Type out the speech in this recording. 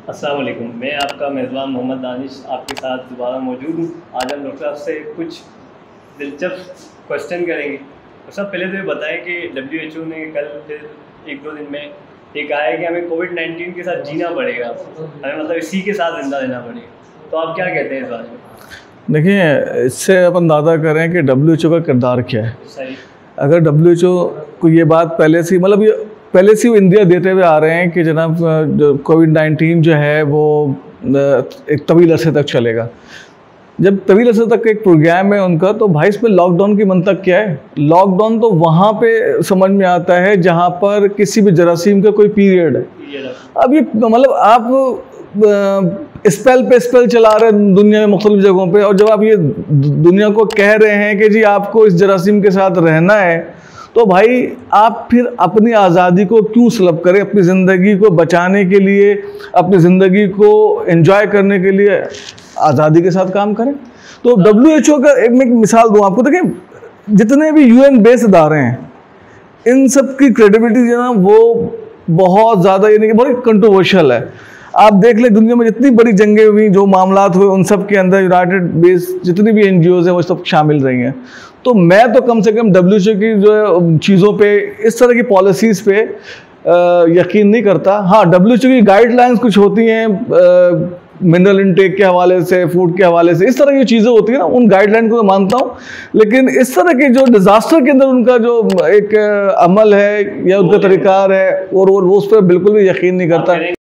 अस्सलाम वालेकुम, मैं आपका मेज़बान मोहम्मद दानिश आपके साथ दोबारा मौजूद हूँ। आज हम डॉक्टर साहब से कुछ दिलचस्प क्वेश्चन करेंगे। तो सब पहले तो ये बताएं कि WHO ने कल फिर एक दो दिन में ये कहा है कि हमें कोविड-19 के साथ जीना पड़ेगा, हमें मतलब इसी के साथ ज़िंदा रहना पड़ेगा। तो आप क्या कहते हैं इस बारे में? देखिए, इससे अपन अंदाज़ा करें कि WHO का किरदार क्या है। सही। अगर WHO को ये बात पहले से मतलब ये पहले से वो इंडिया देते हुए आ रहे हैं कि जनाब जो कोविड-19 जो है वो एक तवील अरसे तक चलेगा। जब तवील अरसे तक एक प्रोग्राम है उनका, तो भाई इसमें लॉकडाउन की मंतक क्या है? लॉकडाउन तो वहाँ पे समझ में आता है जहाँ पर किसी भी जरासीम का कोई पीरियड है। अब ये मतलब आप स्पेल पे स्पेल चला रहे हैं दुनिया में मुख्तलिफ जगहों पे, और जब आप ये दुनिया को कह रहे हैं कि जी आपको इस जरासीम के साथ रहना है, तो भाई आप फिर अपनी आज़ादी को क्यों सलब करें? अपनी ज़िंदगी को बचाने के लिए, अपनी ज़िंदगी को एंजॉय करने के लिए आज़ादी के साथ काम करें। तो WHO का एक मिसाल दूँ आपको। देखें, जितने भी UN बेस्ड इदारे हैं, इन सब की क्रेडिबिलिटी जो है ना वो बहुत ज़्यादा, यानी कि बहुत कंट्रोवर्शियल है। आप देख लें दुनिया में जितनी बड़ी जंगें हुई, जो मामलात हुए, उन सब के अंदर यूनाइटेड बेस्ड जितनी भी NGOs हैं वो सब शामिल रही हैं। तो मैं तो कम से कम WHO की जो है चीज़ों पे, इस तरह की पॉलिसीज़ पे यकीन नहीं करता। हाँ, WHO की गाइडलाइंस कुछ होती हैं मिनरल इनटेक के हवाले से, फूड के हवाले से, इस तरह की चीज़ें होती हैं ना, उन गाइडलाइन को मैं मानता हूँ। लेकिन इस तरह के जो डिज़ास्टर के अंदर उनका जो एक अमल है या उनका तरीक़ार है, और वो उस पर बिल्कुल भी यकीन नहीं करता।